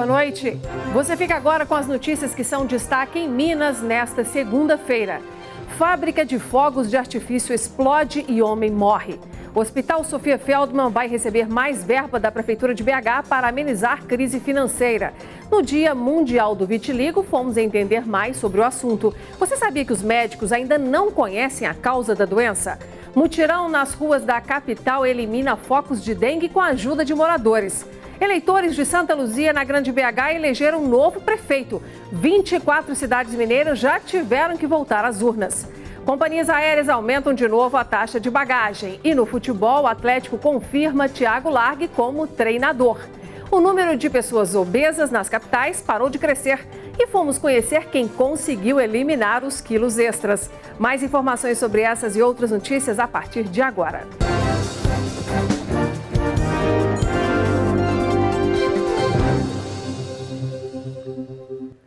boa noite. Você fica agora com as notícias que são destaque em Minas nesta segunda-feira. Fábrica de fogos de artifício explode e homem morre. O Hospital Sofia Feldman vai receber mais verba da Prefeitura de BH para amenizar crise financeira. No Dia Mundial do Vitiligo, fomos entender mais sobre o assunto. Você sabia que os médicos ainda não conhecem a causa da doença? Mutirão nas ruas da capital elimina focos de dengue com a ajuda de moradores. Eleitores de Santa Luzia, na Grande BH, elegeram um novo prefeito. 24 cidades mineiras já tiveram que voltar às urnas. Companhias aéreas aumentam de novo a taxa de bagagem. E no futebol, o Atlético confirma Thiago Largue como treinador. O número de pessoas obesas nas capitais parou de crescer. E fomos conhecer quem conseguiu eliminar os quilos extras. Mais informações sobre essas e outras notícias a partir de agora.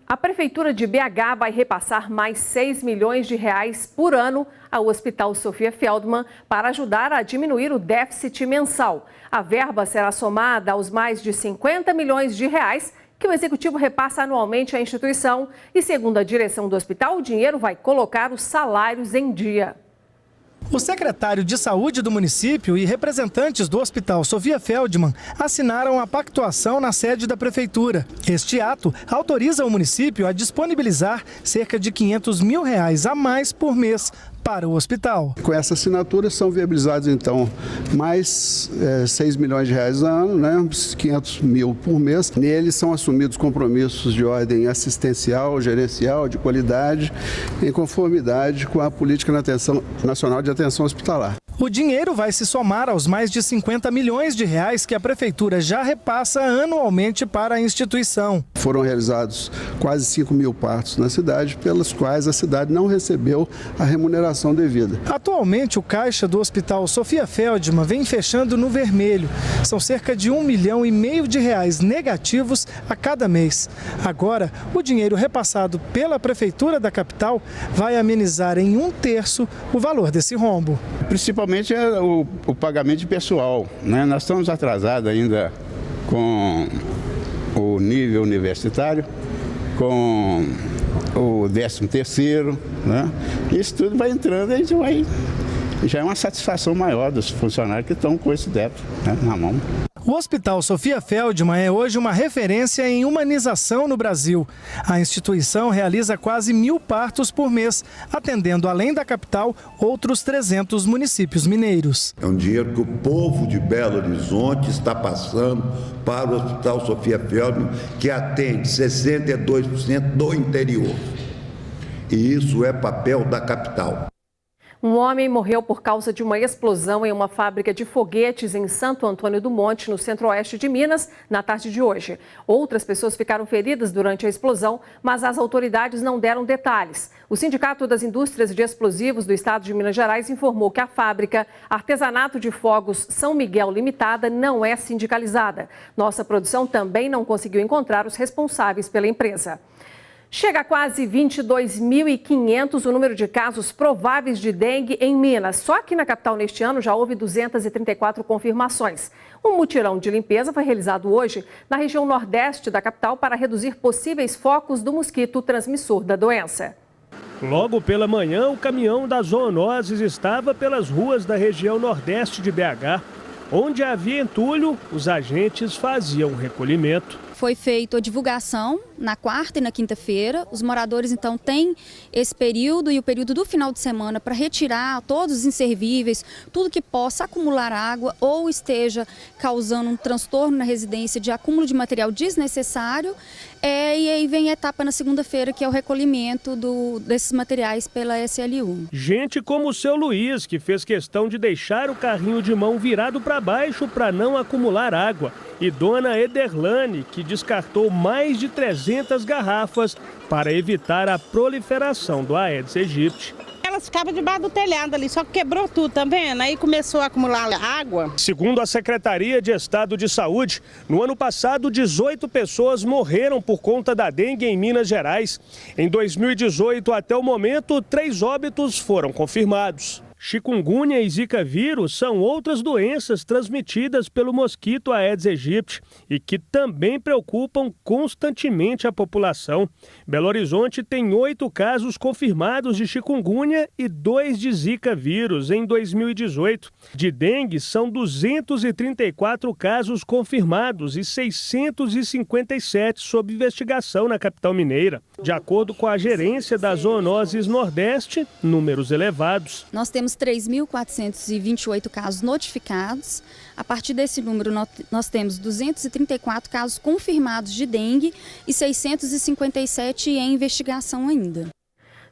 A Prefeitura de BH vai repassar mais 6 milhões de reais por ano ao Hospital Sofia Feldman para ajudar a diminuir o déficit mensal. A verba será somada aos mais de 50 milhões de reais que o Executivo repassa anualmente à instituição e, segundo a direção do hospital, o dinheiro vai colocar os salários em dia. O secretário de Saúde do município e representantes do Hospital Sofia Feldman assinaram a pactuação na sede da Prefeitura. Este ato autoriza o município a disponibilizar cerca de R$500 mil a mais por mês para o hospital. Com essa assinatura são viabilizados, então, mais 6 milhões de reais a ano, né? 500 mil por mês. Neles são assumidos compromissos de ordem assistencial, gerencial, de qualidade, em conformidade com a Política Nacional de Atenção Hospitalar. O dinheiro vai se somar aos mais de 50 milhões de reais que a Prefeitura já repassa anualmente para a instituição. Foram realizados quase 5 mil partos na cidade, pelas quais a cidade não recebeu a remuneração devida. Atualmente, o caixa do Hospital Sofia Feldman vem fechando no vermelho. São cerca de R$1,5 milhão de reais negativos a cada mês. Agora, o dinheiro repassado pela Prefeitura da capital vai amenizar em 1/3 o valor desse rombo. Principalmente é o pagamento de pessoal, né? Nós estamos atrasados ainda com o nível universitário, com o 13º, né? Isso tudo vai entrando e a gente vai... Já é uma satisfação maior dos funcionários que estão com esse débito, né, na mão. O Hospital Sofia Feldman é hoje uma referência em humanização no Brasil. A instituição realiza quase 1.000 partos por mês, atendendo, além da capital, outros 300 municípios mineiros. É um dinheiro que o povo de Belo Horizonte está passando para o Hospital Sofia Feldman, que atende 62% do interior. E isso é papel da capital. Um homem morreu por causa de uma explosão em uma fábrica de foguetes em Santo Antônio do Monte, no centro-oeste de Minas, na tarde de hoje. Outras pessoas ficaram feridas durante a explosão, mas as autoridades não deram detalhes. O Sindicato das Indústrias de Explosivos do Estado de Minas Gerais informou que a fábrica Artesanato de Fogos São Miguel Limitada não é sindicalizada. Nossa produção também não conseguiu encontrar os responsáveis pela empresa. Chega a quase 22.500 o número de casos prováveis de dengue em Minas. Só aqui na capital neste ano já houve 234 confirmações. Um mutirão de limpeza foi realizado hoje na região nordeste da capital para reduzir possíveis focos do mosquito transmissor da doença. Logo pela manhã, o caminhão das zoonoses estava pelas ruas da região nordeste de BH. Onde havia entulho, os agentes faziam o recolhimento. Foi feita a divulgação na quarta e na quinta-feira. Os moradores, então, têm esse período e o período do final de semana para retirar todos os inservíveis, tudo que possa acumular água ou esteja causando um transtorno na residência de acúmulo de material desnecessário. E aí vem a etapa na segunda-feira, que é o recolhimento desses materiais pela SLU. Gente como o seu Luiz, que fez questão de deixar o carrinho de mão virado para baixo para não acumular água. E dona Ederlane, que descartou mais de 300 garrafas para evitar a proliferação do Aedes aegypti. Elas ficavam debaixo do telhado ali, só que quebrou tudo, tá vendo? Aí começou a acumular água. Segundo a Secretaria de Estado de Saúde, no ano passado 18 pessoas morreram por conta da dengue em Minas Gerais. Em 2018, até o momento, 3 óbitos foram confirmados. Chikungunya e Zika vírus são outras doenças transmitidas pelo mosquito Aedes aegypti e que também preocupam constantemente a população. Belo Horizonte tem 8 casos confirmados de chikungunya e 2 de Zika vírus em 2018. De dengue, são 234 casos confirmados e 657 sob investigação na capital mineira. De acordo com a gerência das zoonoses Nordeste, números elevados. Nós temos 3.428 casos notificados. A partir desse número, nós temos 234 casos confirmados de dengue e 657 em investigação ainda.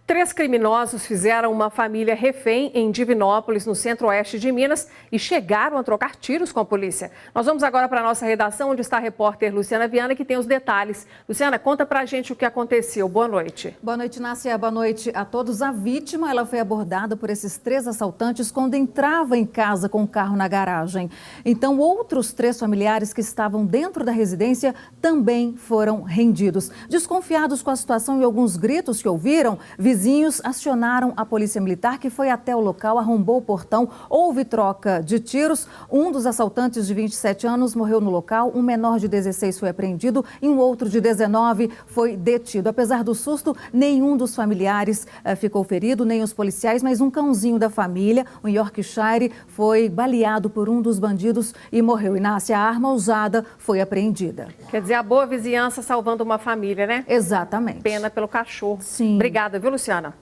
3 criminosos fizeram uma família refém em Divinópolis, no centro-oeste de Minas, e chegaram a trocar tiros com a polícia. Nós vamos agora para a nossa redação, onde está a repórter Luciana Viana, que tem os detalhes. Luciana, conta pra gente o que aconteceu. Boa noite. Boa noite, Nácia. Boa noite a todos. A vítima, ela foi abordada por esses 3 assaltantes quando entrava em casa com o carro na garagem. Então, outros 3 familiares que estavam dentro da residência também foram rendidos. Desconfiados com a situação e alguns gritos que ouviram, vizinhos acionaram a polícia militar, que foi até o local, arrombou o portão, houve troca de tiros. Um dos assaltantes, de 27 anos, morreu no local, um menor de 16 foi apreendido e um outro de 19 foi detido. Apesar do susto, nenhum dos familiares ficou ferido, nem os policiais, mas um cãozinho da família, um Yorkshire, foi baleado por um dos bandidos e morreu. Inácia, a arma usada foi apreendida. Quer dizer, a boa vizinhança salvando uma família, né? Exatamente. Pena pelo cachorro. Sim. Obrigada, viu, Luciana?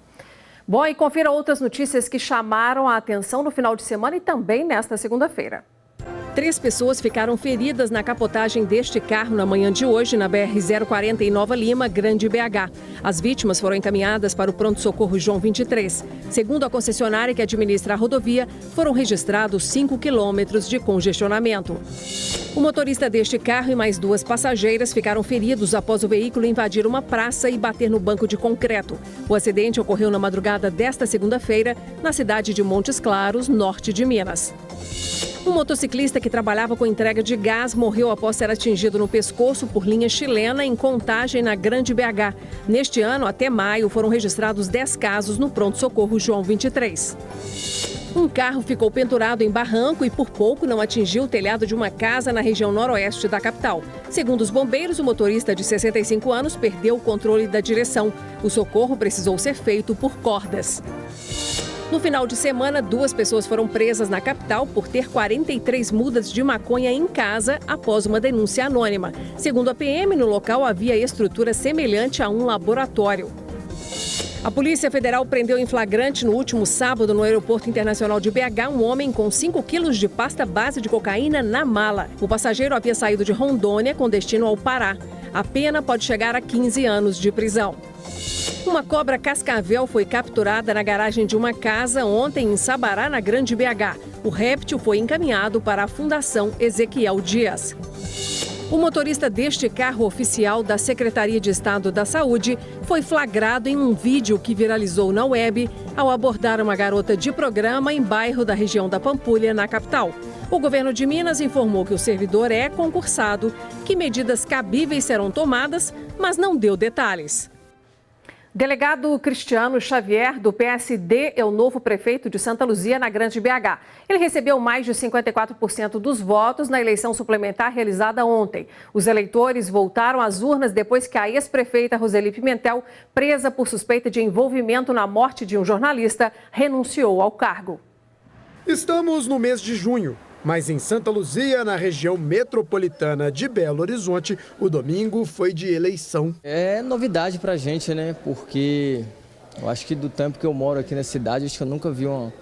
Bom, e confira outras notícias que chamaram a atenção no final de semana e também nesta segunda-feira. 3 pessoas ficaram feridas na capotagem deste carro na manhã de hoje, na BR-040 em Nova Lima, Grande BH. As vítimas foram encaminhadas para o pronto-socorro João 23. Segundo a concessionária que administra a rodovia, foram registrados 5 quilômetros de congestionamento. O motorista deste carro e mais 2 passageiras ficaram feridos após o veículo invadir uma praça e bater no banco de concreto. O acidente ocorreu na madrugada desta segunda-feira, na cidade de Montes Claros, norte de Minas. Um motociclista que trabalhava com entrega de gás morreu após ser atingido no pescoço por linha chilena em Contagem, na Grande BH. Neste ano, até maio, foram registrados 10 casos no pronto-socorro João 23. Um carro ficou pendurado em barranco e por pouco não atingiu o telhado de uma casa na região noroeste da capital. Segundo os bombeiros, o motorista de 65 anos perdeu o controle da direção. O socorro precisou ser feito por cordas. No final de semana, 2 pessoas foram presas na capital por ter 43 mudas de maconha em casa após uma denúncia anônima. Segundo a PM, no local havia estrutura semelhante a um laboratório. A Polícia Federal prendeu em flagrante no último sábado no Aeroporto Internacional de BH um homem com 5 quilos de pasta base de cocaína na mala. O passageiro havia saído de Rondônia com destino ao Pará. A pena pode chegar a 15 anos de prisão. Uma cobra cascavel foi capturada na garagem de uma casa ontem em Sabará, na Grande BH. O réptil foi encaminhado para a Fundação Ezequiel Dias. O motorista deste carro oficial da Secretaria de Estado da Saúde foi flagrado em um vídeo que viralizou na web ao abordar uma garota de programa em bairro da região da Pampulha, na capital. O governo de Minas informou que o servidor é concursado, que medidas cabíveis serão tomadas, mas não deu detalhes. Delegado Cristiano Xavier, do PSD, é o novo prefeito de Santa Luzia, na Grande BH. Ele recebeu mais de 54% dos votos na eleição suplementar realizada ontem. Os eleitores voltaram às urnas depois que a ex-prefeita Roseli Pimentel, presa por suspeita de envolvimento na morte de um jornalista, renunciou ao cargo. Estamos no mês de junho. Mas em Santa Luzia, na região metropolitana de Belo Horizonte, o domingo foi de eleição. É novidade pra gente, né? Porque eu acho que do tempo que eu moro aqui na cidade, acho que eu nunca vi uma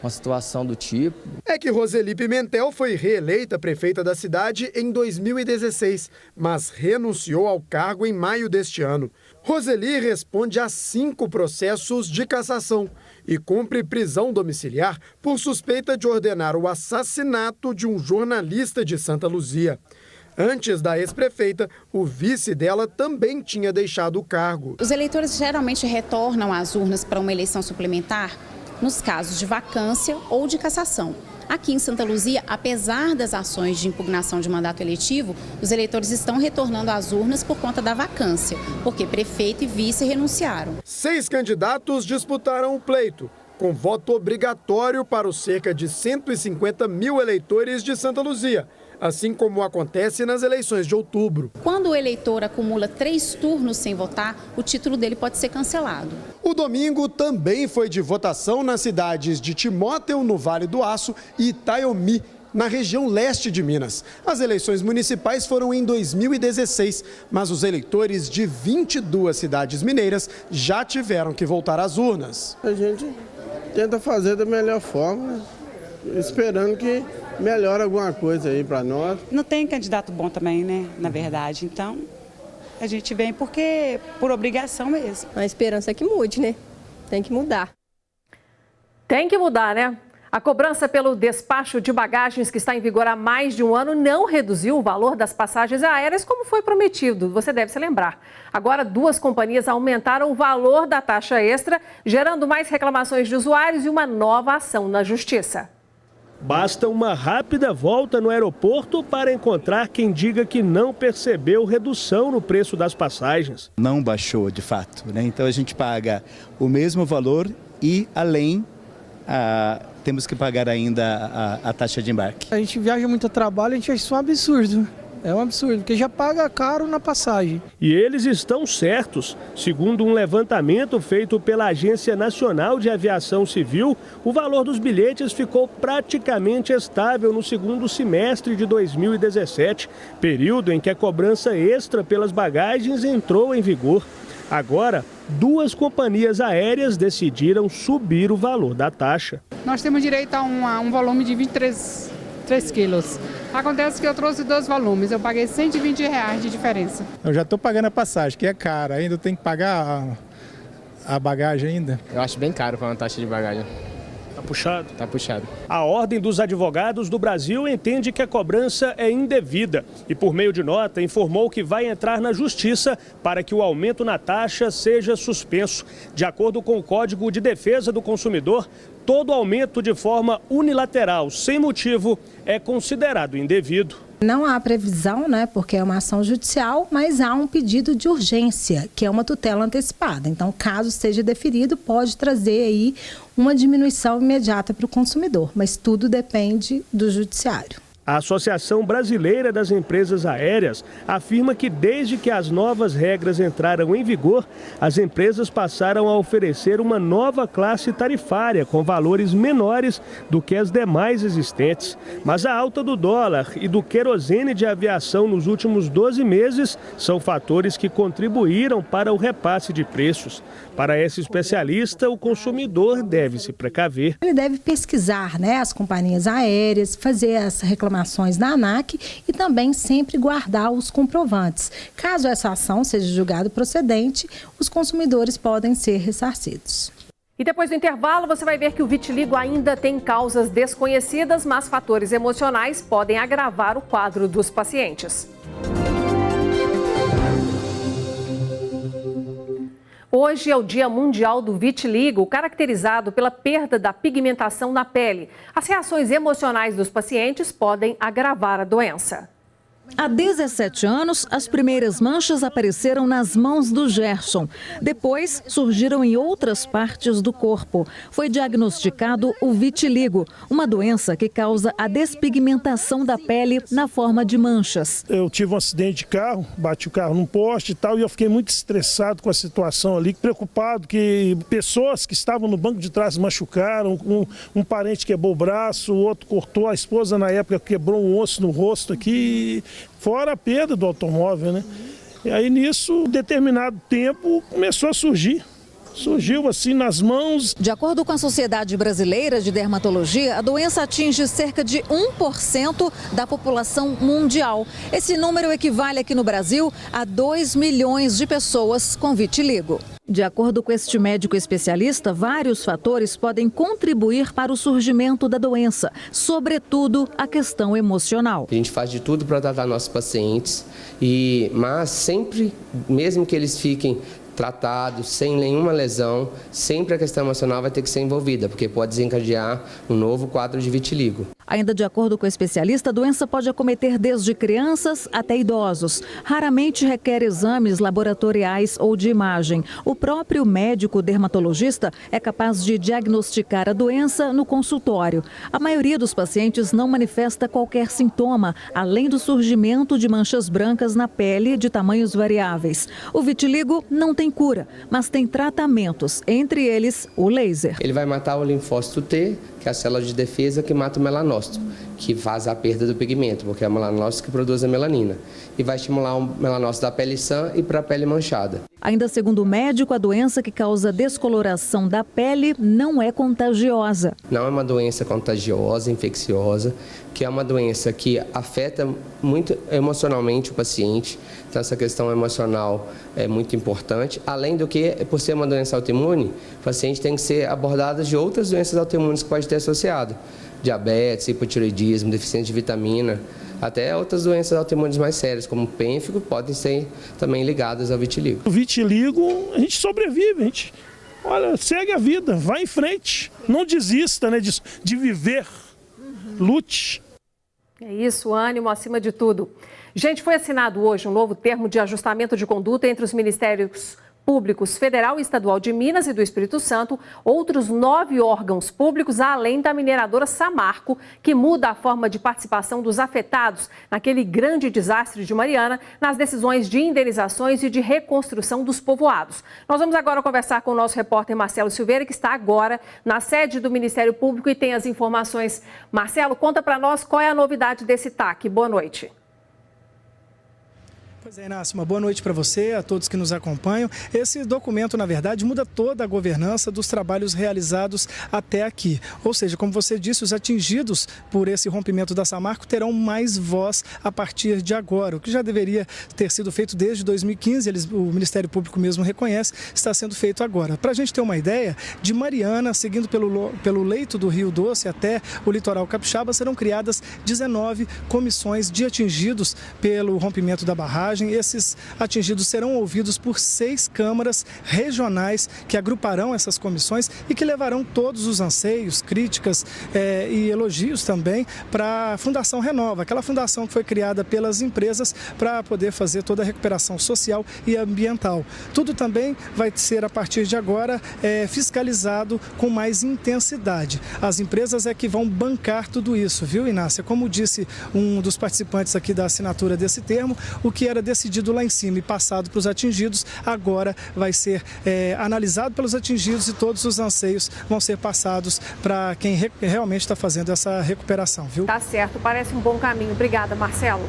situação do tipo. É que Roseli Pimentel foi reeleita prefeita da cidade em 2016, mas renunciou ao cargo em maio deste ano. Roseli responde a 5 processos de cassação e cumpre prisão domiciliar por suspeita de ordenar o assassinato de um jornalista de Santa Luzia. Antes da ex-prefeita, o vice dela também tinha deixado o cargo. Os eleitores geralmente retornam às urnas para uma eleição suplementar nos casos de vacância ou de cassação. Aqui em Santa Luzia, apesar das ações de impugnação de mandato eletivo, os eleitores estão retornando às urnas por conta da vacância, porque prefeito e vice renunciaram. 6 candidatos disputaram o pleito. com voto obrigatório para os cerca de 150 mil eleitores de Santa Luzia, assim como acontece nas eleições de outubro. Quando o eleitor acumula 3 turnos sem votar, o título dele pode ser cancelado. O domingo também foi de votação nas cidades de Timóteo, no Vale do Aço, e Itaiomi, na região leste de Minas. As eleições municipais foram em 2016, mas os eleitores de 22 cidades mineiras já tiveram que voltar às urnas. A gente tenta fazer da melhor forma, né? Esperando que melhore alguma coisa aí para nós. Não tem candidato bom também, né, na verdade. Então, a gente vem porque por obrigação mesmo. A esperança é que mude, né? Tem que mudar. Tem que mudar, né? A cobrança pelo despacho de bagagens, que está em vigor há mais de um ano, não reduziu o valor das passagens aéreas como foi prometido. Você deve se lembrar. Agora, 2 companhias aumentaram o valor da taxa extra, gerando mais reclamações de usuários e uma nova ação na Justiça. Basta uma rápida volta no aeroporto para encontrar quem diga que não percebeu redução no preço das passagens. Não baixou, de fato, né? Então a gente paga o mesmo valor e, além, temos que pagar ainda a taxa de embarque. A gente viaja muito a trabalho, a gente acha isso um absurdo. É um absurdo, porque já paga caro na passagem. E eles estão certos. Segundo um levantamento feito pela Agência Nacional de Aviação Civil, o valor dos bilhetes ficou praticamente estável no segundo semestre de 2017, período em que a cobrança extra pelas bagagens entrou em vigor. Agora, 2 companhias aéreas decidiram subir o valor da taxa. Nós temos direito a um volume de 23 quilos. Acontece que eu trouxe 2 volumes, eu paguei R$120 de diferença. Eu já estou pagando a passagem, que é cara, ainda tem que pagar a bagagem ainda. Eu acho bem caro para uma taxa de bagagem. Tá puxado? Tá puxado. A Ordem dos Advogados do Brasil entende que a cobrança é indevida e, por meio de nota, informou que vai entrar na Justiça para que o aumento na taxa seja suspenso. De acordo com o Código de Defesa do Consumidor, todo aumento de forma unilateral, sem motivo, é considerado indevido. Não há previsão, né, porque é uma ação judicial, mas há um pedido de urgência, que é uma tutela antecipada. Então, caso seja deferido, pode trazer aí uma diminuição imediata para o consumidor, mas tudo depende do judiciário. A Associação Brasileira das Empresas Aéreas afirma que desde que as novas regras entraram em vigor, as empresas passaram a oferecer uma nova classe tarifária com valores menores do que as demais existentes. Mas a alta do dólar e do querosene de aviação nos últimos 12 meses são fatores que contribuíram para o repasse de preços. Para esse especialista, o consumidor deve se precaver. Ele deve pesquisar, né, as companhias aéreas, fazer as reclamações na ANAC e também sempre guardar os comprovantes. Caso essa ação seja julgada procedente, os consumidores podem ser ressarcidos. E depois do intervalo, você vai ver que o vitiligo ainda tem causas desconhecidas, mas fatores emocionais podem agravar o quadro dos pacientes. Hoje é o Dia Mundial do Vitiligo, caracterizado pela perda da pigmentação na pele. As reações emocionais dos pacientes podem agravar a doença. Há 17 anos, as primeiras manchas apareceram nas mãos do Gerson. Depois, surgiram em outras partes do corpo. Foi diagnosticado o vitiligo, uma doença que causa a despigmentação da pele na forma de manchas. Eu tive um acidente de carro, bati o carro num poste e tal, e eu fiquei muito estressado com a situação ali, preocupado que pessoas que estavam no banco de trás machucaram, um parente quebrou o braço, o outro cortou, a esposa na época quebrou um osso no rosto aqui. Fora a perda do automóvel, né? E aí nisso, determinado tempo, começou a surgir. Surgiu assim nas mãos. De acordo com a Sociedade Brasileira de Dermatologia, a doença atinge cerca de 1% da população mundial. Esse número equivale aqui no Brasil a 2 milhões de pessoas com vitiligo. De acordo com este médico especialista, vários fatores podem contribuir para o surgimento da doença, sobretudo a questão emocional. A gente faz de tudo para tratar nossos pacientes, mas sempre, mesmo que eles fiquem tratados, sem nenhuma lesão, sempre a questão emocional vai ter que ser envolvida, porque pode desencadear um novo quadro de vitiligo. Ainda de acordo com o especialista, a doença pode acometer desde crianças até idosos. Raramente requer exames laboratoriais ou de imagem. O próprio médico dermatologista é capaz de diagnosticar a doença no consultório. A maioria dos pacientes não manifesta qualquer sintoma, além do surgimento de manchas brancas na pele de tamanhos variáveis. O vitiligo não tem cura, mas tem tratamentos, entre eles o laser. Ele vai matar o linfócito T, que é a célula de defesa que mata o melanócito, que faz a perda do pigmento, porque é o melanócito que produz a melanina. E vai estimular o melanócito da pele sã e para a pele manchada. Ainda segundo o médico, a doença que causa descoloração da pele não é contagiosa. Não é uma doença contagiosa, infecciosa, que é uma doença que afeta muito emocionalmente o paciente. Então, essa questão emocional é muito importante. Além do que, por ser uma doença autoimune, o paciente tem que ser abordado de outras doenças autoimunes que pode ter associado. Diabetes, hipotireoidismo, deficiência de vitamina, até outras doenças autoimunes mais sérias, como o pênfigo, podem ser também ligadas ao vitiligo. O vitiligo, a gente sobrevive, a gente, olha, segue a vida, vai em frente, não desista, né, de viver, lute. É isso, ânimo acima de tudo. Gente, foi assinado hoje um novo termo de ajustamento de conduta entre os Ministérios Públicos Federal e Estadual de Minas e do Espírito Santo, outros 9 órgãos públicos, além da mineradora Samarco, que muda a forma de participação dos afetados naquele grande desastre de Mariana, nas decisões de indenizações e de reconstrução dos povoados. Nós vamos agora conversar com o nosso repórter Marcelo Silveira, que está agora na sede do Ministério Público e tem as informações. Marcelo, conta para nós qual é a novidade desse TAC. Boa noite. Pois é, Inácio, uma boa noite para você, a todos que nos acompanham. Esse documento, na verdade, muda toda a governança dos trabalhos realizados até aqui. Ou seja, como você disse, os atingidos por esse rompimento da Samarco terão mais voz a partir de agora, o que já deveria ter sido feito desde 2015, o Ministério Público mesmo reconhece, está sendo feito agora. Para a gente ter uma ideia, de Mariana, seguindo pelo leito do Rio Doce até o litoral capixaba, serão criadas 19 comissões de atingidos pelo rompimento da barragem. Esses atingidos serão ouvidos por 6 câmaras regionais que agruparão essas comissões e que levarão todos os anseios, críticas e elogios também para a Fundação Renova, aquela fundação que foi criada pelas empresas para poder fazer toda a recuperação social e ambiental. Tudo também vai ser, a partir de agora, fiscalizado com mais intensidade. As empresas é que vão bancar tudo isso, viu, Inácia? Como disse um dos participantes aqui da assinatura desse termo, o que era decidido lá em cima e passado para os atingidos, agora vai ser analisado pelos atingidos e todos os anseios vão ser passados para quem realmente está fazendo essa recuperação, viu? Tá certo, parece um bom caminho. Obrigada, Marcelo.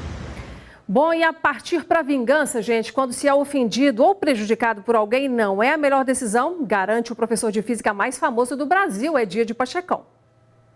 Bom, e a partir para a vingança, gente, quando se é ofendido ou prejudicado por alguém, não é a melhor decisão, garante o professor de física mais famoso do Brasil, Edir de Pachecão.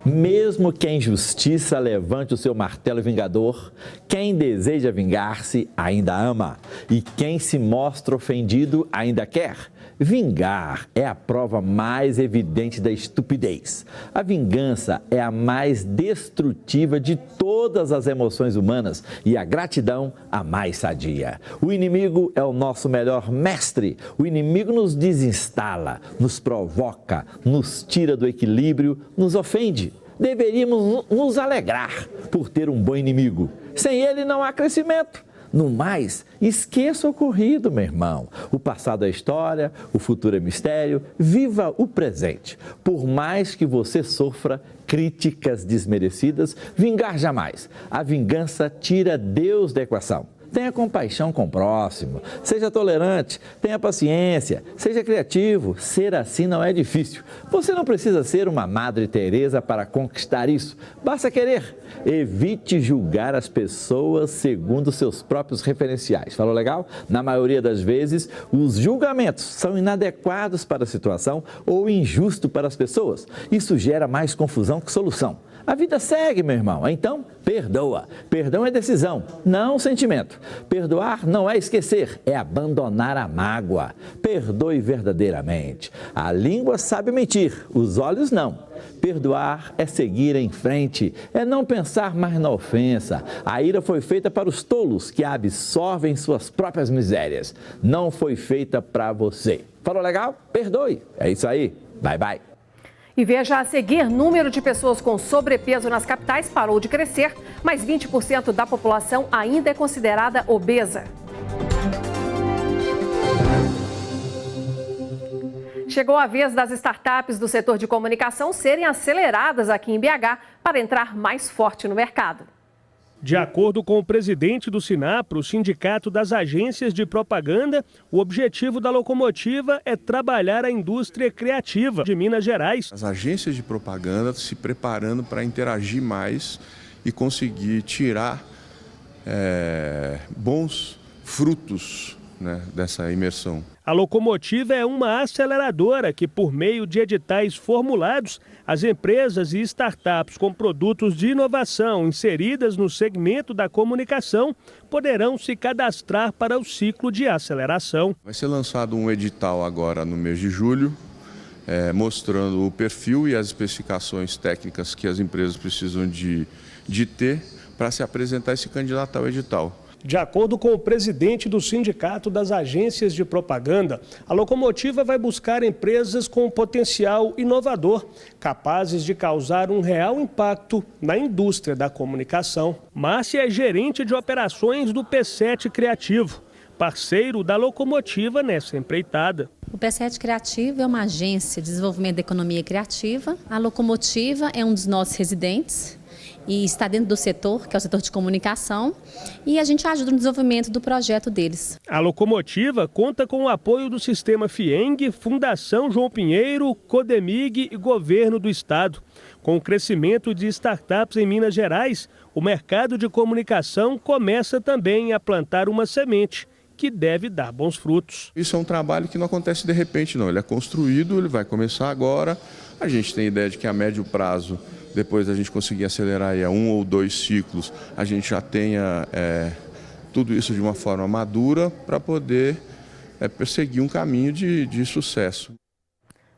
Mesmo que a injustiça levante o seu martelo vingador, quem deseja vingar-se ainda ama. E quem se mostra ofendido ainda quer. Vingar é a prova mais evidente da estupidez. A vingança é a mais destrutiva de todas as emoções humanas e a gratidão a mais sadia. O inimigo é o nosso melhor mestre. O inimigo nos desinstala, nos provoca, nos tira do equilíbrio, nos ofende. Deveríamos nos alegrar por ter um bom inimigo. Sem ele não há crescimento. No mais, esqueça o ocorrido, meu irmão. O passado é história, o futuro é mistério. Viva o presente. Por mais que você sofra críticas desmerecidas, vingar jamais. A vingança tira Deus da equação. Tenha compaixão com o próximo, seja tolerante, tenha paciência, seja criativo. Ser assim não é difícil. Você não precisa ser uma Madre Teresa para conquistar isso. Basta querer. Evite julgar as pessoas segundo seus próprios referenciais. Falou legal? Na maioria das vezes, os julgamentos são inadequados para a situação ou injustos para as pessoas. Isso gera mais confusão que solução. A vida segue, meu irmão. Então, perdoa. Perdão é decisão, não sentimento. Perdoar não é esquecer, é abandonar a mágoa. Perdoe verdadeiramente. A língua sabe mentir, os olhos não. Perdoar é seguir em frente, é não pensar mais na ofensa. A ira foi feita para os tolos que absorvem suas próprias misérias. Não foi feita para você. Falou legal? Perdoe. É isso aí. Bye, bye. E veja a seguir, número de pessoas com sobrepeso nas capitais parou de crescer, mas 20% da população ainda é considerada obesa. Chegou a vez das startups do setor de comunicação serem aceleradas aqui em BH para entrar mais forte no mercado. De acordo com o presidente do Sinapro, o Sindicato das Agências de Propaganda, o objetivo da locomotiva é trabalhar a indústria criativa de Minas Gerais. As agências de propaganda se preparando para interagir mais e conseguir tirar bons frutos, né, dessa imersão. A locomotiva é uma aceleradora que, por meio de editais formulados, as empresas e startups com produtos de inovação inseridas no segmento da comunicação poderão se cadastrar para o ciclo de aceleração. Vai ser lançado um edital agora no mês de julho, mostrando o perfil e as especificações técnicas que as empresas precisam de ter para se apresentar e se candidatar ao edital. De acordo com o presidente do Sindicato das Agências de Propaganda, a locomotiva vai buscar empresas com potencial inovador, capazes de causar um real impacto na indústria da comunicação. Márcia é gerente de operações do P7 Criativo, parceiro da locomotiva nessa empreitada. O P7 Criativo é uma agência de desenvolvimento da economia criativa. A locomotiva é um dos nossos residentes e está dentro do setor, que é o setor de comunicação, e a gente ajuda no desenvolvimento do projeto deles. A locomotiva conta com o apoio do Sistema FIENG, Fundação João Pinheiro, Codemig e Governo do Estado. Com o crescimento de startups em Minas Gerais, o mercado de comunicação começa também a plantar uma semente que deve dar bons frutos. Isso é um trabalho que não acontece de repente, não. Ele é construído, ele vai começar agora. A gente tem ideia de que a médio prazo, depois da gente conseguir acelerar aí a 1 ou 2 ciclos, a gente já tenha tudo isso de uma forma madura para poder perseguir um caminho de sucesso.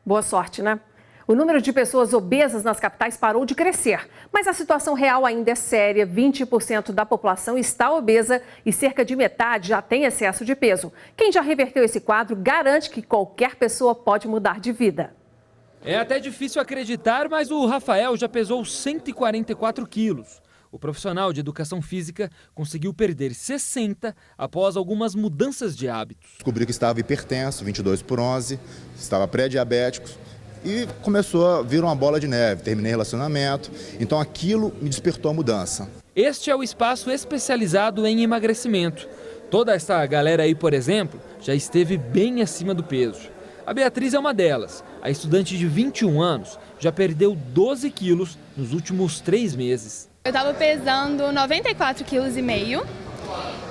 Boa sorte, né? O número de pessoas obesas nas capitais parou de crescer, mas a situação real ainda é séria. 20% da população está obesa e cerca de metade já tem excesso de peso. Quem já reverteu esse quadro garante que qualquer pessoa pode mudar de vida. É até difícil acreditar, mas o Rafael já pesou 144 quilos. O profissional de educação física conseguiu perder 60 após algumas mudanças de hábitos. Descobri que estava hipertenso, 22/11, estava pré-diabético e começou a vir uma bola de neve. Terminei relacionamento, então aquilo me despertou a mudança. Este é o espaço especializado em emagrecimento. Toda essa galera aí, por exemplo, já esteve bem acima do peso. A Beatriz é uma delas. A estudante de 21 anos já perdeu 12 quilos nos últimos 3 meses. Eu estava pesando 94,5 kg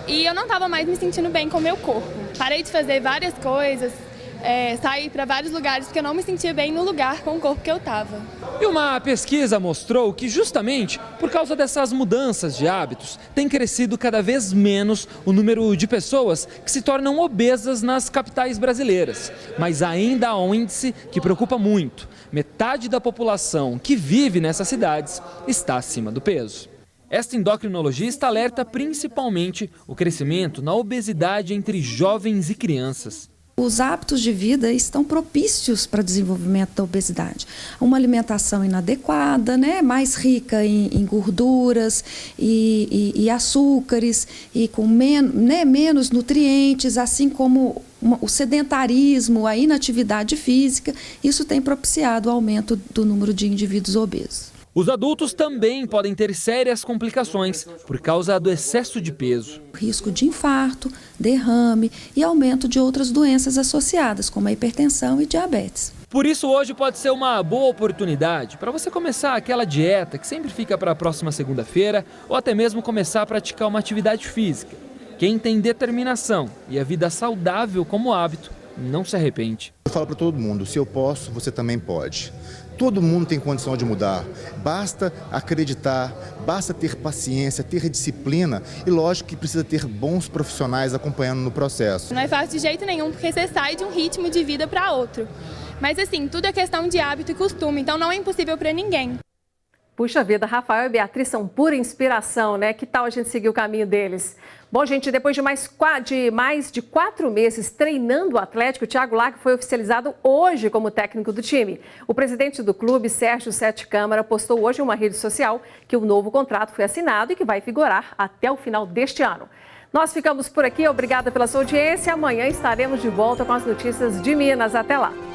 e eu não estava mais me sentindo bem com o meu corpo. Parei de fazer várias coisas, saí para vários lugares porque eu não me sentia bem no lugar com o corpo que eu estava. E uma pesquisa mostrou que justamente por causa dessas mudanças de hábitos tem crescido cada vez menos o número de pessoas que se tornam obesas nas capitais brasileiras. Mas ainda há um índice que preocupa muito. Metade da população que vive nessas cidades está acima do peso. Esta endocrinologista alerta principalmente o crescimento na obesidade entre jovens e crianças. Os hábitos de vida estão propícios para o desenvolvimento da obesidade. Uma alimentação inadequada, né, mais rica em gorduras e açúcares e com menos nutrientes, assim como o sedentarismo, a inatividade física, isso tem propiciado o aumento do número de indivíduos obesos. Os adultos também podem ter sérias complicações por causa do excesso de peso. Risco de infarto, derrame e aumento de outras doenças associadas, como a hipertensão e diabetes. Por isso, hoje pode ser uma boa oportunidade para você começar aquela dieta que sempre fica para a próxima segunda-feira ou até mesmo começar a praticar uma atividade física. Quem tem determinação e a vida saudável como hábito, não se arrepende. Eu falo para todo mundo, se eu posso, você também pode. Todo mundo tem condição de mudar, basta acreditar, basta ter paciência, ter disciplina e lógico que precisa ter bons profissionais acompanhando no processo. Não é fácil de jeito nenhum porque você sai de um ritmo de vida para outro. Mas assim, tudo é questão de hábito e costume, então não é impossível para ninguém. Puxa vida, Rafael e Beatriz são pura inspiração, né? Que tal a gente seguir o caminho deles? Bom, gente, depois de mais de 4 meses treinando o Atlético, o Thiago Largue foi oficializado hoje como técnico do time. O presidente do clube, Sérgio Sete Câmara, postou hoje em uma rede social que o novo contrato foi assinado e que vai vigorar até o final deste ano. Nós ficamos por aqui, obrigada pela sua audiência. Amanhã estaremos de volta com as notícias de Minas. Até lá!